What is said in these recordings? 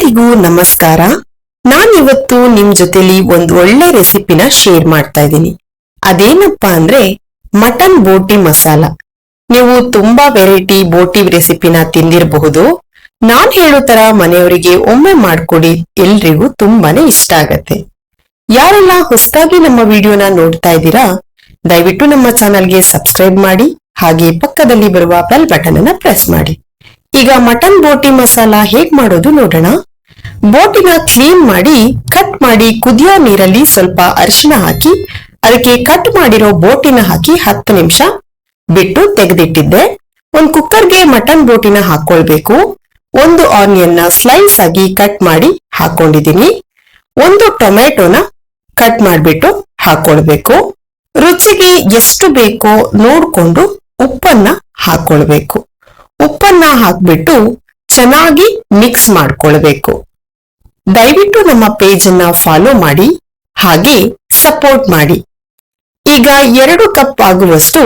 ಎಲ್ಲರಿಗೂ ನಮಸ್ಕಾರ. ನಾನಿವತ್ತು ನಿಮ್ ಜೊತೆಲಿ ಒಂದು ಒಳ್ಳೆ ರೆಸಿಪಿನ ಶೇರ್ ಮಾಡ್ತಾ ಇದ್ದೀನಿ. ಅದೇನಪ್ಪಾ ಅಂದ್ರೆ ಮಟನ್ ಬೋಟಿ ಮಸಾಲ. ನೀವು ತುಂಬಾ ವೆರೈಟಿ ಬೋಟಿ ರೆಸಿಪಿನ ತಿಂದಿರಬಹುದು. ನಾನ್ ಹೇಳೋ ತರ ಮನೆಯವರಿಗೆ ಒಮ್ಮೆ ಮಾಡ್ಕೊಡಿ, ಎಲ್ರಿಗೂ ತುಂಬಾನೇ ಇಷ್ಟ ಆಗತ್ತೆ. ಯಾರೆಲ್ಲ ಹೊಸದಾಗಿ ನಮ್ಮ ವಿಡಿಯೋನ ನೋಡ್ತಾ ಇದ್ದೀರಾ, ದಯವಿಟ್ಟು ನಮ್ಮ ಚಾನಲ್ಗೆ ಸಬ್ಸ್ಕ್ರೈಬ್ ಮಾಡಿ, ಹಾಗೆ ಪಕ್ಕದಲ್ಲಿ ಬರುವ ಬೆಲ್ ಬಟನ್ ಅನ್ನ ಪ್ರೆಸ್ ಮಾಡಿ. ಈಗ ಮಟನ್ ಬೋಟಿ ಮಸಾಲ ಹೇಗ್ ಮಾಡೋದು ನೋಡೋಣ. ಬೋಟಿನ ಕ್ಲೀನ್ ಮಾಡಿ ಕಟ್ ಮಾಡಿ ಕುದಿಯೋ ನೀರಲ್ಲಿ ಸ್ವಲ್ಪ ಅರಿಶಿನ ಹಾಕಿ ಅದಕ್ಕೆ ಕಟ್ ಮಾಡಿರೋ ಬೋಟಿನ ಹಾಕಿ 10 ನಿಮಿಷ ಬಿಟ್ಟು ತೆಗೆದಿಟ್ಟಿದ್ದೆ. ಒಂದು ಕುಕ್ಕರ್ಗೆ ಮಟನ್ ಬೋಟಿನ ಹಾಕೊಳ್ಬೇಕು. ಒಂದು ಆನಿಯನ್ನ ಸ್ಲೈಸ್ ಆಗಿ ಕಟ್ ಮಾಡಿ ಹಾಕೊಂಡಿದೀನಿ. ಒಂದು ಟೊಮೆಟೊನ ಕಟ್ ಮಾಡ್ಬಿಟ್ಟು ಹಾಕೊಳ್ಬೇಕು. ರುಚಿಗೆ ಎಷ್ಟು ಬೇಕೋ ನೋಡ್ಕೊಂಡು ಉಪ್ಪನ್ನ ಹಾಕೊಳ್ಬೇಕು. ಉಪ್ಪನ್ನ ಹಾಕ್ಬಿಟ್ಟು ಚೆನ್ನಾಗಿ ಮಿಕ್ಸ್ ಮಾಡ್ಕೊಳ್ಬೇಕು. ದಯವಿಟ್ಟು ನಮ್ಮ ಪೇಜ್ ಅನ್ನ ಫಾಲೋ ಮಾಡಿ, ಹಾಗೆ ಸಪೋರ್ಟ್ ಮಾಡಿ. ಈಗ 2 ಕಪ್ ಆಗುವಷ್ಟು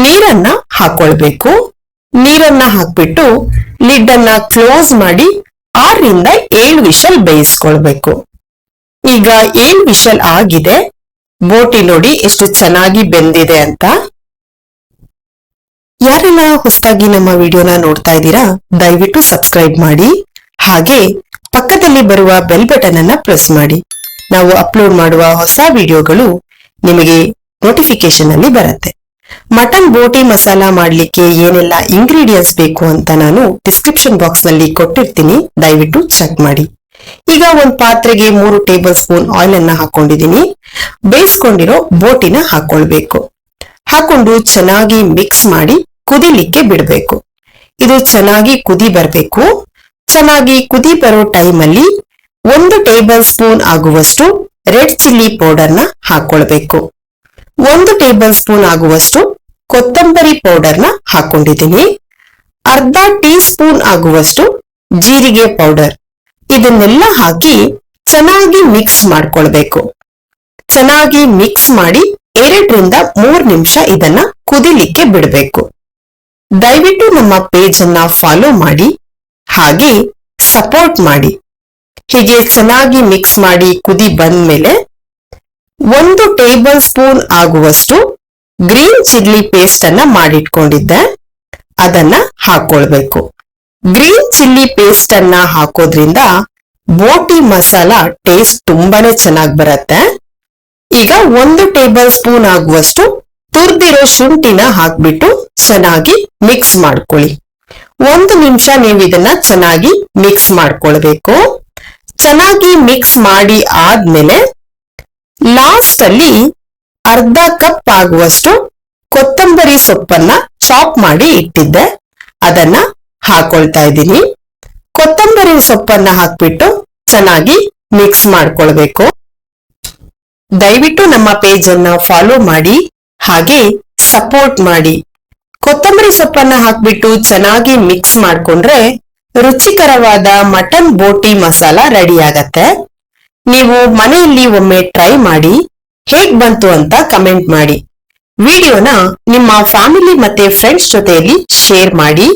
ನೀರನ್ನ ಹಾಕೊಳ್ಬೇಕು. ನೀರನ್ನ ಹಾಕ್ಬಿಟ್ಟು ಲಿಡ್ ಅನ್ನ ಕ್ಲೋಸ್ ಮಾಡಿ 6 ರಿಂದ 7 ವಿಷಲ್ ಬೇಯಿಸ್ಕೊಳ್ಬೇಕು. ಈಗ 7 ವಿಷಲ್ ಆಗಿದೆ. ಬೋಟಿ ನೋಡಿ ಎಷ್ಟು ಚೆನ್ನಾಗಿ ಬೆಂದಿದೆ ಅಂತ. ಯಾರೆಲ್ಲ ಹೊಸದಾಗಿ ನಮ್ಮ ವಿಡಿಯೋನ ನೋಡ್ತಾ ಇದ್ದೀರಾ, ದಯವಿಟ್ಟು ಸಬ್ಸ್ಕ್ರೈಬ್ ಮಾಡಿ, ಹಾಗೆ ಪಕ್ಕದಲ್ಲಿ ಬರುವ ಬೆಲ್ ಬಟನ್ ಅನ್ನ ಪ್ರೆಸ್ ಮಾಡಿ. ನಾವು ಅಪ್ಲೋಡ್ ಮಾಡುವ ಹೊಸ ವಿಡಿಯೋಗಳು ನಿಮಗೆ ನೋಟಿಫಿಕೇಶನ್ ಅಲ್ಲಿ ಬರುತ್ತೆ. ಮಟನ್ ಬೋಟಿ ಮಸಾಲ ಮಾಡ್ಲಿಕ್ಕೆ ಏನೆಲ್ಲ ಇಂಗ್ರೀಡಿಯೆಂಟ್ಸ್ ಬೇಕು ಅಂತ ನಾನು ಡಿಸ್ಕ್ರಿಪ್ಷನ್ ಬಾಕ್ಸ್ ನಲ್ಲಿ ಕೊಟ್ಟಿರ್ತೀನಿ, ದಯವಿಟ್ಟು ಚೆಕ್ ಮಾಡಿ. ಈಗ ಒಂದು ಪಾತ್ರೆಗೆ 3 ಟೇಬಲ್ ಸ್ಪೂನ್ ಆಯಿಲ್ ಅನ್ನ ಹಾಕೊಂಡಿದೀನಿ. ಬೇಯಿಸ್ಕೊಂಡಿರೋ ಬೋಟಿನ ಹಾಕೊಳ್ಬೇಕು. ಹಾಕೊಂಡು ಚೆನ್ನಾಗಿ ಮಿಕ್ಸ್ ಮಾಡಿ ಕುದಿಲಿಕ್ಕೆ ಬಿಡಬೇಕು. ಇದು ಚೆನ್ನಾಗಿ ಕುದಿ ಬರಬೇಕು. ಚೆನ್ನಾಗಿ ಕುದಿ ಬರೋ ಟೈಮಲ್ಲಿ 1 ಟೇಬಲ್ ಸ್ಪೂನ್ ಆಗುವಷ್ಟು ರೆಡ್ ಚಿಲ್ಲಿ ಪೌಡರ್ನ ಹಾಕೊಳ್ಬೇಕು. 1 ಟೇಬಲ್ ಸ್ಪೂನ್ ಆಗುವಷ್ಟು ಕೊತ್ತಂಬರಿ ಪೌಡರ್ನ ಹಾಕೊಂಡಿದ್ದೀನಿ. ಅರ್ಧ ಟೀ ಸ್ಪೂನ್ ಆಗುವಷ್ಟು ಜೀರಿಗೆ ಪೌಡರ್. ಇದನ್ನೆಲ್ಲ ಹಾಕಿ ಚೆನ್ನಾಗಿ ಮಿಕ್ಸ್ ಮಾಡ್ಕೊಳ್ಬೇಕು. ಚೆನ್ನಾಗಿ ಮಿಕ್ಸ್ ಮಾಡಿ 2 ರಿಂದ 3 ನಿಮಿಷ ಇದನ್ನ ಕುದಿಲಿಕ್ಕೆ ಬಿಡಬೇಕು. ದಯವಿಟ್ಟು ನಮ್ಮ ಪೇಜ್ ಅನ್ನ ಫಾಲೋ ಮಾಡಿ, ಹಾಗೆ ಸಪೋರ್ಟ್ ಮಾಡಿ. ಹೀಗೆ ಚೆನ್ನಾಗಿ ಮಿಕ್ಸ್ ಮಾಡಿ ಕುದಿ ಬಂದ್ಮೇಲೆ 1 ಟೇಬಲ್ ಸ್ಪೂನ್ ಆಗುವಷ್ಟು ಗ್ರೀನ್ ಚಿಲ್ಲಿ ಪೇಸ್ಟ್ ಅನ್ನ ಮಾಡಿಟ್ಕೊಂಡಿದ್ದೆ, ಅದನ್ನ ಹಾಕೊಳ್ಬೇಕು. ಗ್ರೀನ್ ಚಿಲ್ಲಿ ಪೇಸ್ಟ್ ಅನ್ನ ಹಾಕೋದ್ರಿಂದ ಬೋಟಿ ಮಸಾಲ ಟೇಸ್ಟ್ ತುಂಬಾನೇ ಚೆನ್ನಾಗಿ ಬರುತ್ತೆ. ಈಗ 1 ಟೇಬಲ್ ಸ್ಪೂನ್ ಆಗುವಷ್ಟು ತುರ್ದಿರೋ ಶುಂಠಿನ ಹಾಕ್ಬಿಟ್ಟು ಚೆನ್ನಾಗಿ ಮಿಕ್ಸ್ ಮಾಡ್ಕೊಳ್ಳಿ. 1 ನಿಮಿಷ ನೀವು ಇದನ್ನ ಚೆನ್ನಾಗಿ ಮಿಕ್ಸ್ ಮಾಡ್ಕೊಳ್ಬೇಕು. ಚೆನ್ನಾಗಿ ಮಿಕ್ಸ್ ಮಾಡಿ ಆದ್ಮೇಲೆ ಲಾಸ್ಟ್ ಅಲ್ಲಿ ಅರ್ಧ ಕಪ್ ಆಗುವಷ್ಟು ಕೊತ್ತಂಬರಿ ಸೊಪ್ಪನ್ನ ಚಾಪ್ ಮಾಡಿ ಇಟ್ಟಿದ್ದೆ, ಅದನ್ನ ಹಾಕೊಳ್ತಾ ಇದ್ದೀನಿ. ಕೊತ್ತಂಬರಿ ಸೊಪ್ಪನ್ನ ಹಾಕ್ಬಿಟ್ಟು ಚೆನ್ನಾಗಿ ಮಿಕ್ಸ್ ಮಾಡ್ಕೊಳ್ಬೇಕು. ದಯವಿಟ್ಟು ನಮ್ಮ ಪೇಜ್ ಅನ್ನ ಫಾಲೋ ಮಾಡಿ, ಹಾಗೆ ಸಪೋರ್ಟ್ ಮಾಡಿ. ಕೊತ್ತಂಬರಿ ಸೊಪ್ಪನ್ನ ಹಾಕ್ಬಿಟ್ಟು ಚೆನ್ನಾಗಿ ಮಿಕ್ಸ್ ಮಾಡ್ಕೊಂಡ್ರೆ ರುಚಿಕರವಾದ ಮಟನ್ ಬೋಟಿ ಮಸಾಲ ರೆಡಿ ಆಗತ್ತೆ. ನೀವು ಮನೆಯಲ್ಲಿ ಒಮ್ಮೆ ಟ್ರೈ ಮಾಡಿ, ಹೇಗ್ ಬಂತು ಅಂತ ಕಮೆಂಟ್ ಮಾಡಿ. ವಿಡಿಯೋನ ನಿಮ್ಮ ಫ್ಯಾಮಿಲಿ ಮತ್ತೆ ಫ್ರೆಂಡ್ಸ್ ಜೊತೆಯಲ್ಲಿ ಶೇರ್ ಮಾಡಿ.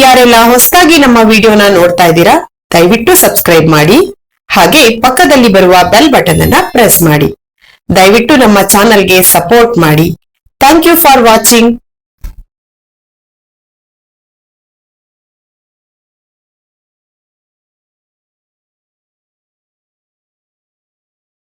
ಯಾರೆಲ್ಲ ಹೊಸದಾಗಿ ನಮ್ಮ ವಿಡಿಯೋನ ನೋಡ್ತಾ ಇದ್ದೀರಾ, ದಯವಿಟ್ಟು ಸಬ್ಸ್ಕ್ರೈಬ್ ಮಾಡಿ, ಹಾಗೆ ಪಕ್ಕದಲ್ಲಿ ಬರುವ ಬೆಲ್ ಬಟನ್ ಅನ್ನ ಪ್ರೆಸ್ ಮಾಡಿ. ದಯವಿಟ್ಟು ನಮ್ಮ ಚಾನಲ್ಗೆ ಸಪೋರ್ಟ್ ಮಾಡಿ. Thank you for watching.